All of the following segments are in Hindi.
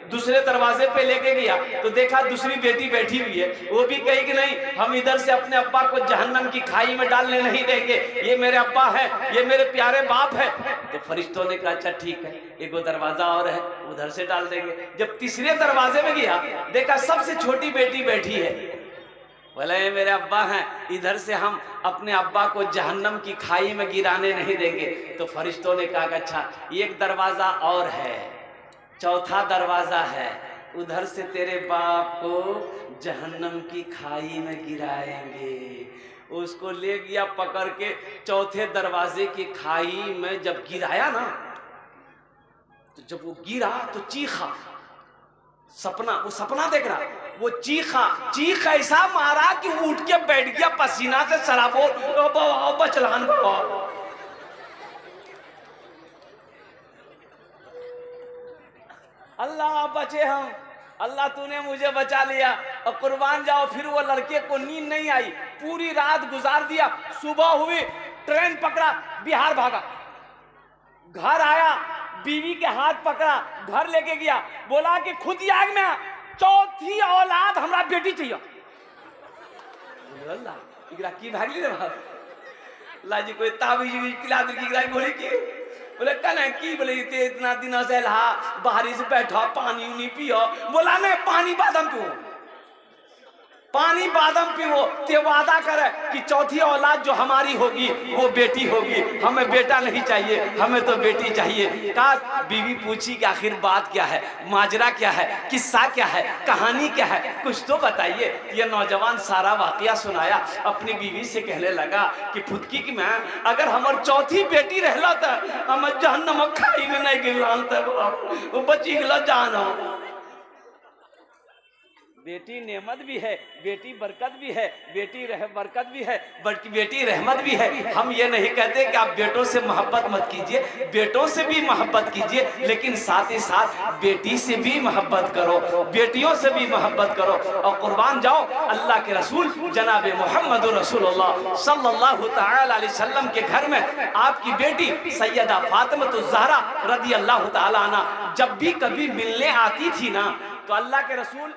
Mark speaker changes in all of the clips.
Speaker 1: दूसरे दरवाजे पे लेके गया तो देखा दूसरी बेटी बैठी हुई है। वो भी कही कि नहीं, हम इधर से अपने अब्बा को जहन्नम की खाई में डालने नहीं देंगे, ये मेरे अब्बा है, ये मेरे प्यारे बाप है। तो फरिश्तों ने कहा अच्छा ठीक है, एक वो दरवाजा और है, उधर से डाल देंगे। जब तीसरे दरवाजे में गया देखा सबसे छोटी बेटी बैठी है। बोले ये मेरे अब्बा हैं, इधर से हम अपने अब्बा को जहन्नम की खाई में गिराने नहीं देंगे। तो फरिश्तों ने कहा अच्छा एक दरवाजा और है, चौथा दरवाजा है, उधर से तेरे बाप को जहन्नम की खाई में गिराएंगे। उसको ले गया पकड़ के चौथे दरवाजे की खाई में। जब गिराया ना तो जब वो गिरा तो चीखा, वो सपना देख रहा, वो चीख ऐसा मारा कि वो उठ के बैठ गया पसीना से सराबोर। बचलान अल्लाह बचे हम, अल्लाह तूने मुझे बचा लिया और कुर्बान जाओ। फिर वो लड़के को नींद नहीं आई, पूरी रात गुजार दिया। सुबह हुई, ट्रेन पकड़ा, बिहार भागा। घर आया, बीवी के हाथ पकड़ा, घर लेके गया, बोला कि खुद ही आग में चौथी औलाद हमरा बेटी चाहिए। अल्लाह की भागली रे बाप, अल्लाह जी कोई ताबीज पिला दी की बोली की। बोले कल है की, बोले इतना दिन से लहा बाहरी से बैठा, पानी नहीं पियो। बोला नहीं, पानी बादाम पियो, पानी बादाम पियो। ते वादा करे कि चौथी औलाद जो हमारी होगी वो बेटी होगी, हमें बेटा नहीं चाहिए, हमें तो बेटी चाहिए। कहा बीवी पूछी कि आखिर बात क्या है, माजरा क्या है, किस्सा क्या है, कहानी क्या है, कुछ तो बताइए। ये नौजवान सारा वाकया सुनाया। अपनी बीवी से कहने लगा कि फुदकी की मैं अगर हमारी चौथी बेटी रहला था हम जहन्नम खाई में नहीं गिरलान था, वो बची गला जानो। बेटी नेमत भी है, बेटी बरकत भी है, बेटी बरकत भी है, बेटी रहमत भी है। हम ये नहीं कहते कि आप बेटों से मोहब्बत मत कीजिए, बेटों से भी मोहब्बत कीजिए, लेकिन साथ ही साथ बेटी से भी मोहब्बत करो, बेटियों से भी मोहब्बत करो। और कुर्बान जाओ अल्लाह के रसूल जनाब मोहम्मद रसूलुल्लाह सल्लल्लाहु तआला अलैहि वसल्लम के घर में आपकी बेटी सैयदा फातिमा ज़हरा रदी अल्लाह तआला अन्हा जब भी कभी मिलने आती थी ना, तो अल्लाह के रसूल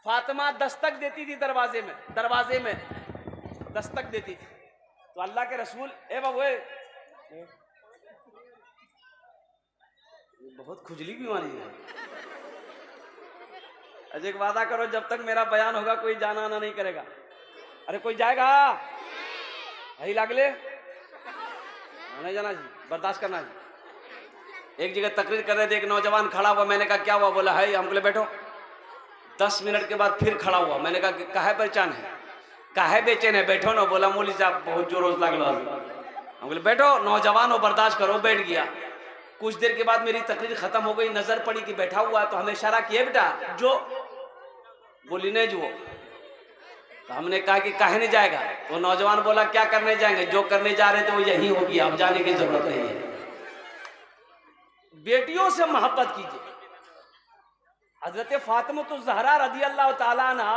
Speaker 1: फातिमा दस्तक देती थी, दरवाजे में दस्तक देती थी। तो अल्लाह के रसूल ए बाबू बहुत खुजली बीमारी है, अजय वादा करो जब तक मेरा बयान होगा कोई जाना आना नहीं करेगा। अरे कोई जाएगा यही लागले नहीं जाना जी, बर्दाश्त करना जी। एक जगह तकरीर कर रहे थे, एक नौजवान खड़ा हुआ, मैंने कहा क्या हुआ? बोला है हम बोले बैठो। 10 मिनट के बाद फिर खड़ा हुआ, मैंने कहा काहे परेशान है, काहे बेचैन है, बैठो ना। बोला मौली साहब बहुत जोरों से लगल। हम बोले बैठो, नौजवान हो बर्दाश्त करो। बैठ गया। कुछ देर के बाद मेरी तकरीर खत्म हो गई, नजर पड़ी कि बैठा हुआ है, तो हमें इशारा किया बेटा जो, बोली नहीं जो। तो हमने कहा कि काहे नहीं जाएगा? तो नौजवान बोला क्या करने जाएंगे, जो करने जा रहे थे वो यही होगी, अब जाने की जरूरत नहीं है। बेटियों से मोहब्बत कीजिए। हजरत फातिमा ज़हरा रदी अल्लाह ताला अन्हा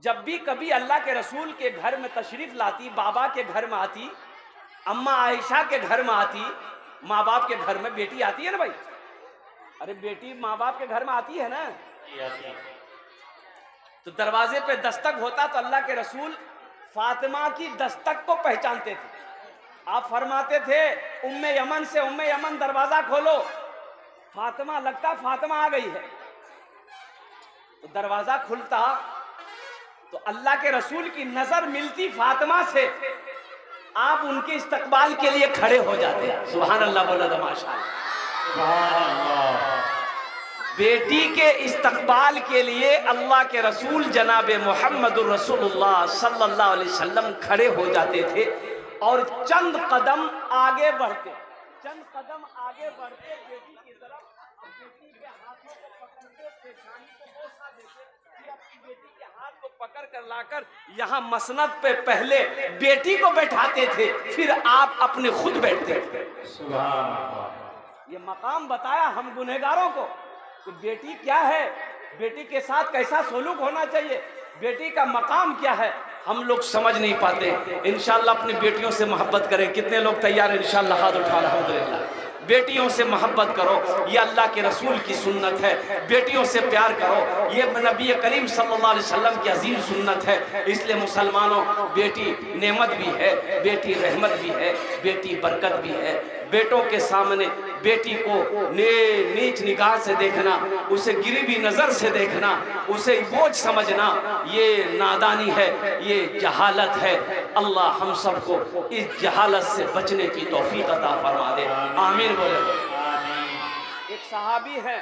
Speaker 1: जब भी कभी अल्लाह के रसूल के घर में तशरीफ लाती, बाबा के घर में आती, अम्मा आयशा के घर में आती, माँ बाप के घर में बेटी आती है ना भाई, अरे बेटी माँ बाप के घर में आती है ना, तो दरवाजे पे दस्तक होता तो अल्लाह के रसूल फातिमा की दस्तक को पहचानते थे। आप फरमाते थे उम्मे यमन से, उम्मे यमन दरवाजा खोलो। फातिमा लगता फातिमा आ गई है, तो दरवाजा खुलता तो अल्लाह के रसूल की नजर मिलती फातिमा से, आप उनके इस्तकबाल के लिए खड़े हो जाते। सुभान अल्लाह बोला तो माशाअल्लाह। बेटी के इस्तकबाल के लिए अल्लाह के रसूल जनाब मोहम्मदुर रसूलुल्लाह सल्लल्लाहु अलैहि वसल्लम खड़े हो जाते थे और चंद कदम आगे बढ़ते, बेटी की तरफ, बेटी के हाथों को पकड़ते, पेशानी को बोसा देते, फिर अपनी बेटी के हाथ को पकड़ कर लाकर यहाँ मसनद पे पहले बेटी को बैठाते थे, फिर आप अपने खुद बैठते थे। सुभान अल्लाह। ये मकाम बताया हम गुनहगारों को कि बेटी क्या है, बेटी के साथ कैसा सलूक होना चाहिए, बेटी का मकाम क्या है, हम लोग समझ नहीं पाते। इंशाअल्लाह अपनी बेटियों से मोहब्बत करें। कितने लोग तैयार हैं? इंशाअल्लाह हाथ उठा। अल्हम्दुलिल्लाह। बेटियों से मोहब्बत करो, ये अल्लाह के रसूल की सुन्नत है। बेटियों से प्यार करो, ये नबी करीम सल्लल्लाहु अलैहि वसल्लम की अजीम सुन्नत है। इसलिए मुसलमानों, बेटी नेमत भी है, बेटी रहमत भी है, बेटी बरकत भी है। बेटों के सामने बेटी को नीच निगाह से देखना, उसे गिरी हुई नज़र से देखना, उसे बोझ समझना, ये नादानी है, ये जहालत है। अल्लाह हम सबको इस जहालत से बचने की तौफीक अता फरमा दे, आमीन बोले। एक सहाबी है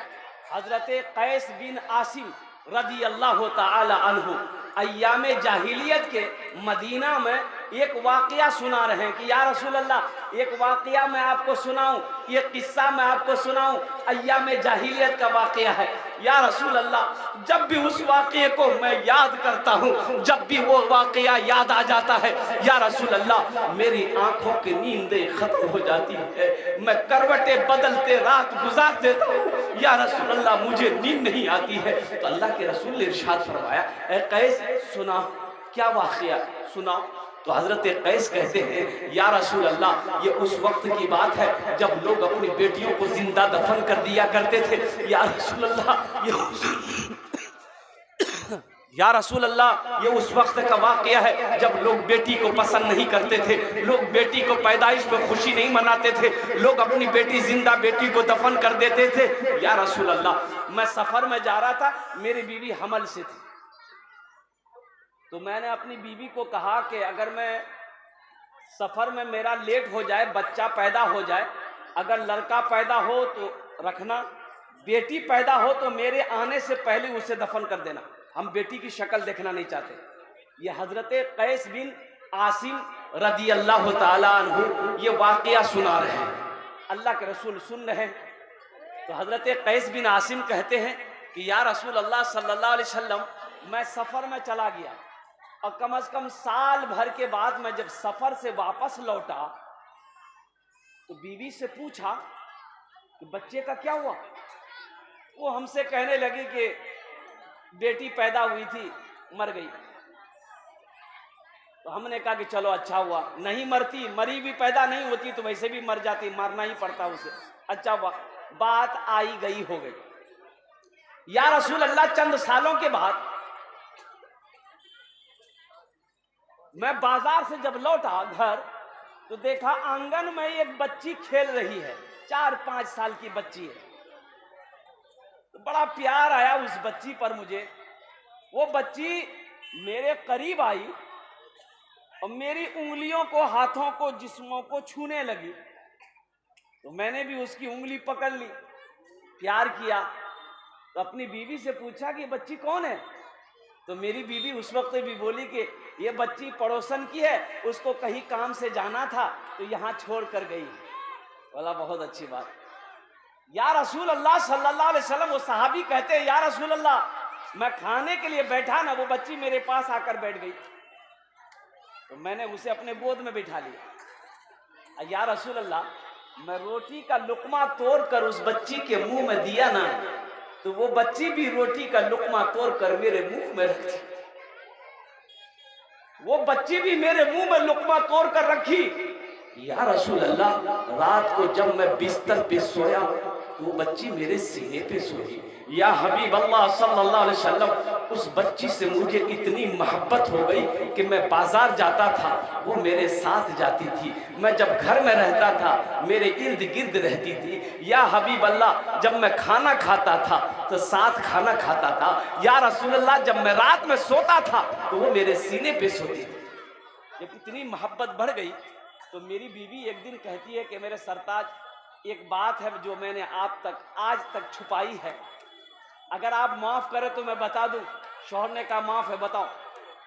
Speaker 1: हजरत कैस बिन आसिम रज़ी अल्लाह ताला अन्हु, अय्यामे जाहिलियत के मदीना में एक वाक़या सुना रहे हैं कि या रसूल अल्लाह, एक वाक़या मैं आपको सुनाऊं, ये किस्सा मैं आपको सुनाऊं, अय्यामे जाहिलियत का वाक़या है। या रसूल अल्लाह, जब भी उस वाक़ये को मैं याद करता हूँ, जब भी वो वाक़या याद आ जाता है, या रसूल अल्लाह, मेरी आंखों की नींदें खत्म हो जाती है, मैं करवटें बदलते रात गुजार देता हूँ, या रसूल अल्लाह, मुझे नींद नहीं आती है। तो अल्लाह के रसूल ने इरशाद फरमाया, ऐ कैस सुना, क्या वाक़या सुनाओ। तो हजरत कैस कहते हैं, या रसूल अल्लाह, ये उस वक्त की बात है जब लोग अपनी बेटियों को जिंदा दफन कर दिया करते थे। या रसूल अल्लाह, या रसूल अल्लाह, ये उस वक्त का वाक़या है जब लोग बेटी को पसंद नहीं करते थे, लोग बेटी को पैदाइश में खुशी नहीं मनाते थे, लोग अपनी बेटी जिंदा बेटी को दफन कर देते थे। या रसूल अल्लाह, मैं सफ़र में जा रहा था, मेरी बीवी हमल से थी, तो मैंने अपनी बीवी को कहा कि अगर मैं सफ़र में मेरा लेट हो जाए, बच्चा पैदा हो जाए, अगर लड़का पैदा हो तो रखना, बेटी पैदा हो तो मेरे आने से पहले उसे दफन कर देना, हम बेटी की शक्ल देखना नहीं चाहते। ये हजरत कैस बिन आसिम रज़ी अल्लाह ताला अन्हु ये वाक़या सुना रहे हैं, अल्लाह के रसूल सुन रहे हैं। तो हजरत कैस बिन आसिम कहते हैं कि या रसूल अल्लाह सल्लल्लाहु अलैहि वसल्लम, मैं सफ़र में चला गया और कम से कम साल भर के बाद मैं जब सफ़र से वापस लौटा तो बीवी से पूछा कि बच्चे का क्या हुआ। वो हमसे कहने लगी कि बेटी पैदा हुई थी, मर गई। तो हमने कहा कि चलो अच्छा हुआ, नहीं मरती, मरी भी पैदा नहीं होती तो वैसे भी मर जाती, मारना ही पड़ता उसे, अच्छा हुआ, बात आई गई हो गई। या रसूल अल्लाह, चंद सालों के बाद मैं बाजार से जब लौटा घर तो देखा आंगन में एक बच्ची खेल रही है, 4-5 साल की बच्ची है। तो बड़ा प्यार आया उस बच्ची पर मुझे। वो बच्ची मेरे करीब आई और मेरी उंगलियों को, हाथों को, जिस्मों को छूने लगी। तो मैंने भी उसकी उंगली पकड़ ली, प्यार किया। तो अपनी बीवी से पूछा कि बच्ची कौन है। तो मेरी बीवी उस वक्त भी बोली कि ये बच्ची पड़ोसन की है, उसको कहीं काम से जाना था तो यहाँ छोड़ कर गई। बोला बहुत अच्छी बात। या रसूल अल्लाह सल्लल्लाहु अलैहि वसल्लम, वो सहाबी कहते हैं, या रसूल अल्लाह, मैं खाने के लिए बैठा ना, वो बच्ची मेरे पास आकर बैठ गई, तो मैंने उसे अपने गोद में बिठा लिया। या रसूल अल्लाह, मैं रोटी का लुकमा तोड़ कर उस बच्ची के मुंह में दिया ना, तो वो बच्ची भी रोटी का लुकमा तोड़ कर मेरे मुंह में रखी। वो बच्ची भी मेरे मुंह में लुकमा तोड़ कर रखी। या रसूल अल्लाह, रात को जब मैं बिस्तर पे सोया तो वो बच्ची मेरे सीने पे सोई। या हबीब अल्लाह सल्लल्लाहु अलैहि वसल्लम, उस बच्ची से मुझे इतनी मोहब्बत हो गई कि मैं बाजार जाता था, वो मेरे साथ जाती थी। मैं जब घर में रहता था, मेरे इर्द गिर्द रहती थी। या हबीब अल्लाह, जब मैं खाना खाता था तो साथ खाना खाता था। या रसूल अल्लाह, जब मैं रात में सोता था तो वो मेरे सीने पे सोती थी। जब इतनी मोहब्बत बढ़ गई तो मेरी बीवी एक दिन कहती है कि मेरे सरताज, एक बात है जो मैंने आप तक आज तक छुपाई है, अगर आप माफ़ करें तो मैं बता दूं। शौहर ने कहा माफ़ है, बताओ।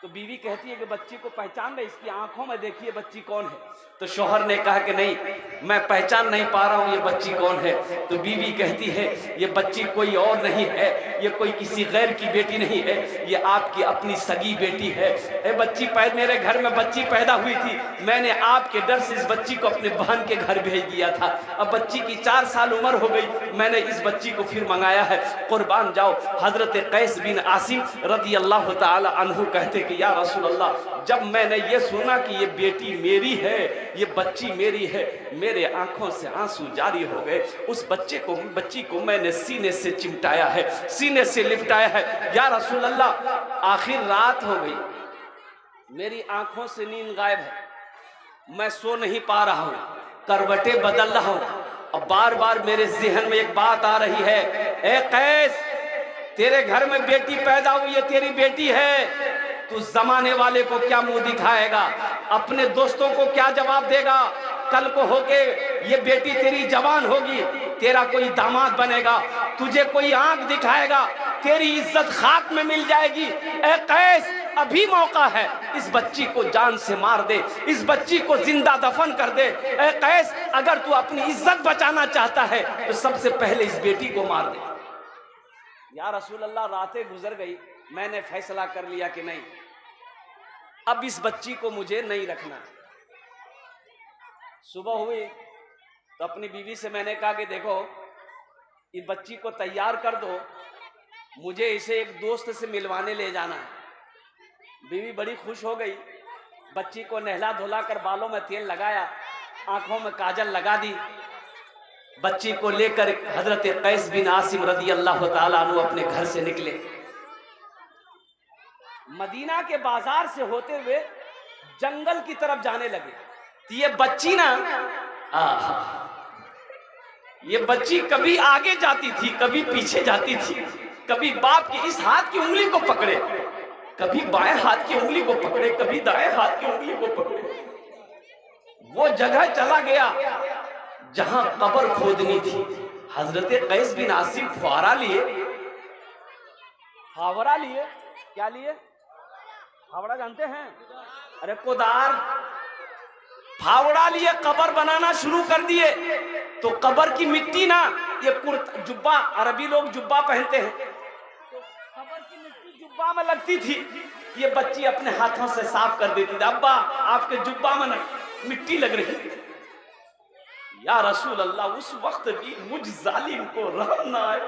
Speaker 1: तो बीवी कहती है कि बच्ची को पहचान रहे, इसकी आंखों में देखिए बच्ची कौन है। तो शौहर ने कहा कि नहीं, मैं पहचान नहीं पा रहा हूँ ये बच्ची कौन है। तो बीवी कहती है ये बच्ची कोई और नहीं है, ये कोई किसी गैर की बेटी नहीं है, ये आपकी अपनी सगी बेटी है। ये बच्ची मेरे घर में बच्ची पैदा हुई थी, मैंने आपके डर से इस बच्ची को अपने बहन के घर भेज दिया था। अब बच्ची की 4 साल उम्र हो गई, मैंने इस बच्ची को फिर मंगाया है, कुर्बान जाओ। हजरत कैस बिन आसिम रज़ी अल्लाह ताला अन्हु कहते कि या रसूल अल्लाह, जब मैंने ये सुना कि ये बेटी मेरी है, ये बच्ची मेरी है, मेरे आंखों से आंसू जारी हो गए। उस बच्ची को मैंने सीने से चिमटाया है, सीने से लिपटाया है। या रसूल अल्लाह, आखिर रात हो गई, मेरी आंखों से नींद गायब है, मैं सो नहीं पा रहा हूं, करवटें बदल रहा हूं, और बार बार मेरे जहन में एक बात आ रही है, ए कैस, तेरे घर में बेटी पैदा हुई है, तेरी बेटी है, तू जमाने वाले को क्या मुंह दिखाएगा, अपने दोस्तों को क्या जवाब देगा? कल को होके ये बेटी तेरी जवान होगी, तेरा कोई दामाद बनेगा, तुझे कोई आंख दिखाएगा, तेरी इज्जत खाक में मिल जाएगी। ए कैस, अभी मौका है, इस बच्ची को जान से मार दे, इस बच्ची को जिंदा दफन कर दे। ए कैस, अगर तू अपनी इज्जत बचाना चाहता है तो सबसे पहले इस बेटी को मार दे। या रसूल अल्लाह, रातें गुजर गई, मैंने फैसला कर लिया कि नहीं, अब इस बच्ची को मुझे नहीं रखना। सुबह हुई तो अपनी बीवी से मैंने कहा कि देखो, इस बच्ची को तैयार कर दो, मुझे इसे एक दोस्त से मिलवाने ले जाना है। बीवी बड़ी खुश हो गई, बच्ची को नहला धुला कर बालों में तेल लगाया, आंखों में काजल लगा दी, बच्ची को लेकर हजरत कैस बिन आसिम रदी अल्लाह ताला अन्हु अपने घर से निकले। मदीना के बाजार से होते हुए जंगल की तरफ जाने लगे। तो ये बच्ची ना, ये बच्ची कभी आगे जाती थी, कभी पीछे जाती थी, कभी बाप की इस हाथ की उंगली को पकड़े, कभी बाएं हाथ की उंगली को पकड़े, कभी दाएं हाथ की उंगली को पकड़े। वो जगह चला गया जहां कब्र खोदनी थी। हजरत कैस बिन आसिम फावरा लिए, फावरा लिए, क्या लिए? फावड़ा जानते हैं? अरे कुदार, फावड़ा लिए कब्र बनाना शुरू कर दिए। तो कब्र की मिट्टी ना, ये कुर्ता जुब्बा, अरबी लोग जुब्बा पहनते हैं, तो कब्र की मिट्टी जुब्बा में लगती थी। ये बच्ची अपने हाथों से साफ कर देती थी, अब्बा आपके जुब्बा में ना मिट्टी लग रही। या रसूल अल्लाह, उस वक्त भी मुझ जालिम को रहम ना आए।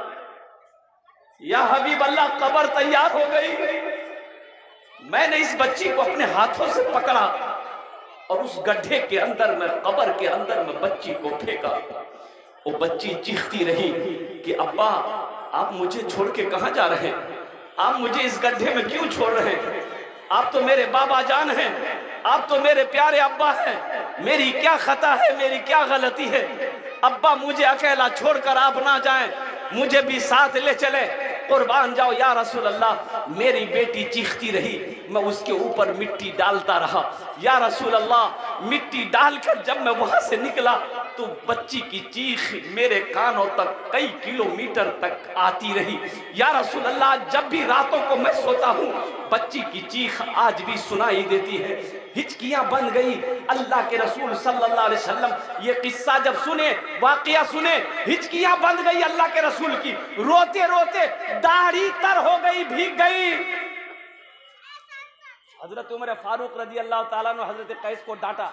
Speaker 1: या हबीब अल्लाह, कब्र तैयार हो गई। मैंने इस बच्ची को अपने हाथों से पकड़ा और उस गड्ढे के अंदर में, कब्र के अंदर में बच्ची को फेंका। वो बच्ची चीखती रही कि अब्बा, आप मुझे छोड़ के कहां जा रहे हैं? आप मुझे इस गड्ढे में क्यों छोड़ रहे हैं? आप तो मेरे बाबा जान हैं, आप तो मेरे प्यारे अब्बा हैं, मेरी क्या खता है, मेरी क्या गलती है? अब्बा, मुझे अकेला छोड़कर आप ना जाएं, मुझे भी साथ ले चले, कुर्बान जाओ। या रसूल अल्लाह, मेरी बेटी चीखती रही, मैं उसके ऊपर मिट्टी डालता रहा। या रसूल अल्लाह, मिट्टी डालकर जब मैं वहां से निकला तो बच्ची की चीख मेरे कानों तक कई किलोमीटर तक आती रही। या रसूल अल्लाह, जब भी रातों को मैं सोता हूँ, बच्ची की चीख आज भी सुनाई देती है। हिचकियां बन गई। अल्लाह के रसूल सल्लल्लाहु अलैहि वसल्लम ये किस्सा जब सुने, वाकया सुने, हिचकियां बन गई अल्लाह के रसूल की, रोते रोते दाढ़ी तर हो गई, भीग गई। हजरत उमर फारूक रजी अल्लाह ताला ने हजरत कैस को डांटा,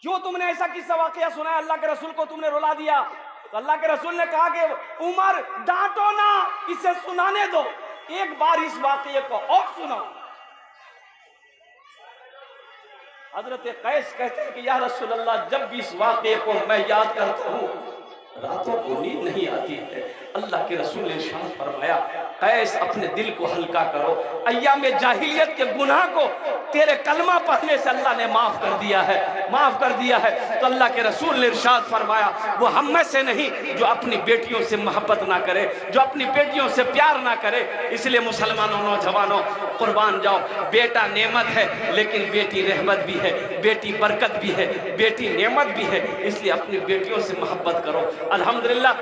Speaker 1: क्यों तुमने ऐसा किस्सा वाकया सुनाया, अल्लाह के रसूल को तुमने रुला दिया? तो अल्लाह के रसूल ने कहा कि उमर, डांटो ना, इसे सुनाने दो, एक बार इस वाकये को और सुनाओ। हजरत कैस कहते हैं कि या रसूल अल्लाह, जब भी इस वाकये को मैं याद करता हूँ रातों को नींद नहीं आती है। अल्लाह के रसूल ने इरशाद फरमाया, कैस, अपने दिल को हल्का करो, अय्याम जाहिलियत के गुनाह को तेरे कलमा पढ़ने से अल्लाह ने माफ कर दिया है, माफ कर दिया है। तो अल्लाह के रसूल ने इरशाद फरमाया, वो हम में से नहीं जो अपनी बेटियों से मोहब्बत ना करे, जो अपनी बेटियों से प्यार ना करे। इसलिए मुसलमानों, नौजवानों, कुर्बान जाओ, बेटा नेमत है, लेकिन बेटी रहमत भी है, बेटी बरकत भी है, बेटी नेमत भी है। इसलिए अपनी बेटियों से मोहब्बत करो। अल्हम्दुलिल्लाह,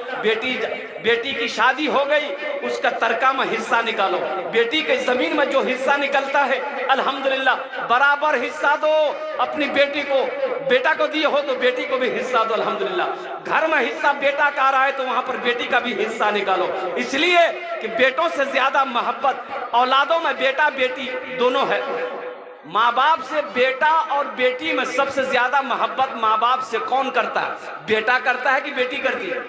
Speaker 1: बेटी की शादी हो गई, उसका तरका में हिस्सा निकालो। बेटी के जमीन में जो हिस्सा निकलता है, अल्हम्दुलिल्लाह बराबर हिस्सा दो। अपनी बेटी को, बेटा को दिए हो तो बेटी को भी हिस्सा दो। अल्हम्दुलिल्लाह घर में हिस्सा बेटा का आ रहा है तो वहां पर बेटी का भी हिस्सा निकालो। इसलिए कि बेटों से ज्यादा मोहब्बत औलादों में बेटा बेटी दोनों है। माँ बाप से बेटा और बेटी में सबसे ज्यादा मोहब्बत माँ बाप से कौन करता है? बेटा करता है कि बेटी करती है?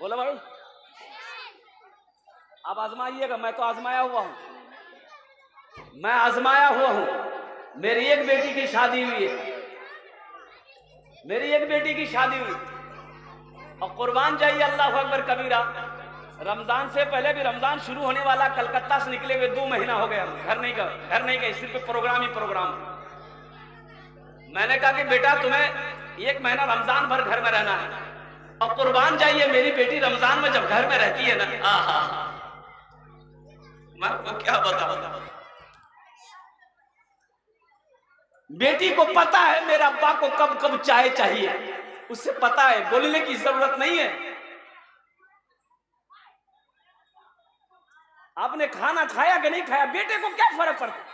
Speaker 1: बोलो भाई, आप आजमाइएगा, मैं तो आजमाया हुआ हूं। मैं आजमाया हुआ हूं। मेरी एक बेटी की शादी हुई है, मेरी एक बेटी की शादी हुई, और कुर्बान जाइए अल्लाह अकबर कबीरा, रमजान से पहले भी, रमजान शुरू होने वाला, कलकत्ता से निकले हुए 2 महीना हो गया, घर नहीं गए, सिर्फ प्रोग्राम ही प्रोग्राम। मैंने कहा कि बेटा तुम्हें 1 महीना रमजान भर घर में रहना है, और कुर्बान जाइए मेरी बेटी रमजान में जब घर में रहती है ना, मैं आपको क्या बताऊं। बेटी को पता है मेरे अब्बा को कब कब चाय चाहिए, उससे पता है, बोलने की जरूरत नहीं है। आपने खाना खाया कि नहीं खाया, बेटे को क्या फर्क पड़ता।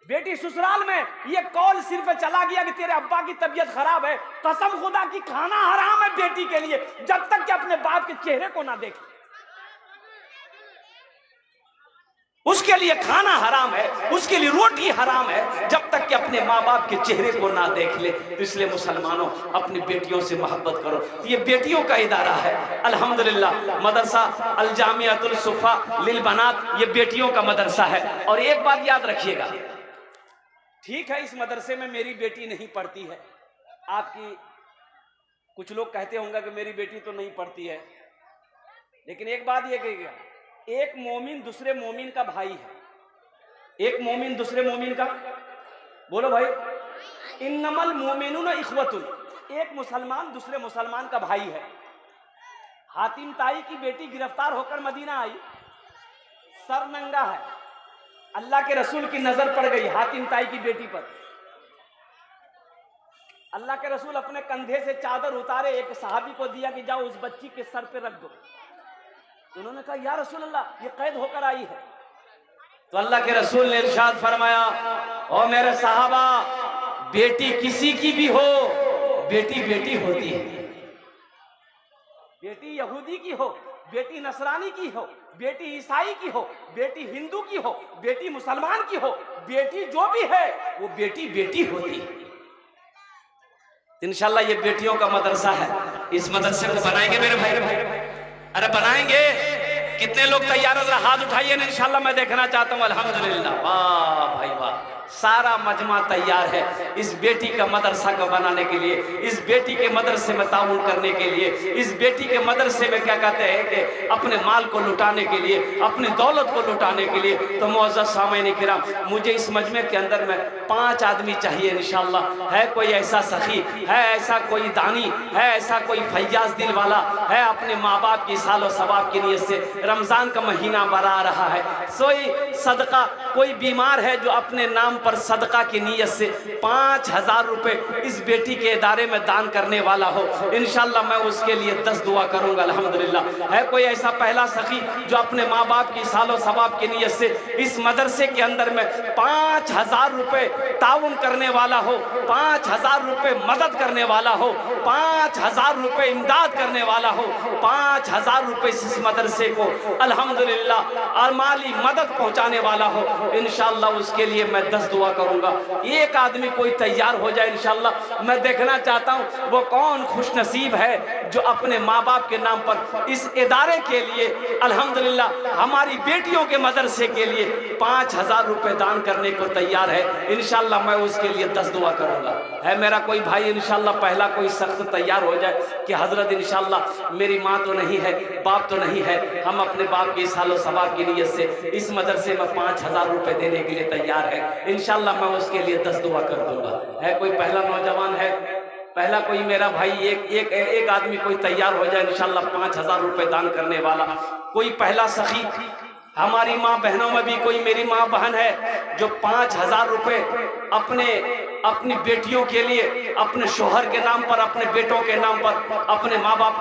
Speaker 1: बेटी ससुराल में ये कॉल सिर्फ चला गया कि तेरे अब्बा की तबीयत खराब है, कसम खुदा की खाना हराम है बेटी के लिए, जब तक कि अपने बाप के चेहरे को ना देखे। उसके लिए खाना हराम है, उसके लिए रोटी हराम है, जब तक कि अपने माँ बाप के चेहरे को ना देख ले। तो इसलिए मुसलमानों अपनी बेटियों से मोहब्बत करो। तो ये बेटियों का इदारा है अल्हम्दुलिल्लाह, मदरसा अल जामियातुल सुफ़ा लिल बनात, ये बेटियों का मदरसा है। और एक बात याद रखिएगा, ठीक है इस मदरसे में मेरी बेटी नहीं पढ़ती है, आपकी कुछ लोग कहते होंगे कि मेरी बेटी तो नहीं पढ़ती है, लेकिन एक बात ये कहिएगा, एक मोमिन दूसरे मोमिन का भाई है, एक मोमिन दूसरे मोमिन का, बोलो भाई, इन्नमल मोमिनून इख्वतुन, एक मुसलमान दूसरे मुसलमान का भाई है। हातिम ताई की बेटी गिरफ्तार होकर मदीना आई, सर नंगा है, अल्लाह के रसूल की नजर पड़ गई हातिम ताई की बेटी पर। अल्लाह के रसूल अपने कंधे से चादर उतारे, एक सहाबी को दिया कि जाओ उस बच्ची के सर पे रख दो। उन्होंने कहा या रसूल अल्लाह, ये कैद होकर आई है। तो अल्लाह के रसूल ने इरशाद फरमाया, ओ मेरे सहाबा, बेटी किसी की भी हो, बेटी बेटी होती है। बेटी यहूदी की हो, बेटी नसरानी की हो, बेटी ईसाई की हो, बेटी हिंदू की हो, बेटी मुसलमान की हो, बेटी जो भी है वो बेटी बेटी होती है। इंशाल्लाह ये बेटियों का मदरसा है, इस मदरसे को बनाएंगे मेरे भाई, अरे बनाएंगे। कितने लोग तैयार हो, हाथ उठाइए ना, इंशाल्लाह मैं देखना चाहता हूँ। अल्हम्दुलिल्लाह, वाह भाई वाह, सारा मजमा तैयार है इस बेटी का मदरसा को बनाने के लिए, इस बेटी के मदरसे में ताउन करने के लिए, इस बेटी के मदरसे में क्या कहते हैं कि अपने माल को लुटाने के लिए, अपनी दौलत को लुटाने के लिए। तो मुअज़्ज़ज़ सामईन किराम, मुझे इस मजमे के अंदर में 5 आदमी चाहिए इंशाअल्लाह। है कोई ऐसा सखी, है ऐसा कोई दानी, है ऐसा कोई फैयाज दिल वाला, है अपने माँ बाप की सालो सवाब की नीयत से, रमजान का महीना बरा रहा है, सोई सदका, कोई बीमार है जो अपने नाम पर सदका की नीयत से 5000 रुपए इस बेटी के इदारे में दान करने वाला हो, इंशाल्लाह मैं उसके लिए 10 दुआ करूंगा अल्हम्दुलिल्लाह। है कोई ऐसा पहला सखी जो अपने माँ बाप की सालो सवाब की नीयत से इस मदरसे के अंदर में 5000 रुपए ताउन करने वाला हो, 5000 रुपए मदद करने वाला हो, 5000 रुपए इमदाद करने वाला हो, 5000 रुपए इस मदरसे को अल्हम्दुलिल्लाह और माली मदद पहुंचाने वाला हो, इंशाअल्लाह उसके लिए मैं 10 दुआ करूंगा। एक आदमी कोई तैयार हो जाए इंशाअल्लाह, मैं देखना चाहता हूं वो कौन खुश नसीब है जो अपने माँ बाप के नाम पर इस इदारे के लिए अल्हम्दुलिल्लाह हमारी बेटियों के मदरसे के लिए 5000 रुपए दान करने को तैयार है। इंशाअल्लाह मैं उसके लिए 10 दुआ करूंगा। है मेरा कोई भाई इंशाअल्लाह पहला कोई शख्स तैयार हो जाए कि हजरत इंशाअल्लाह मेरी माँ तो नहीं है, बाप तो नहीं है, हम अपने बाप की सालो सवाब की नीयत से इस मदरसे में 5000 रुपए देने के लिए तैयार है, इंशाअल्लाह मैं उसके लिए 10 दुआ कर दूंगा। है कोई पहला नौजवान है, पहला कोई मेरा भाई, एक आदमी कोई तैयार हो जाए इंशाअल्लाह 5000 रुपए दान करने वाला, कोई पहला सखी। हमारी माँ बहनों में भी कोई मेरी माँ बहन है जो 5000 रुपए अपनी बेटियों के लिए, अपने शोहर के नाम पर, अपने बेटों के नाम पर, अपने माँ बाप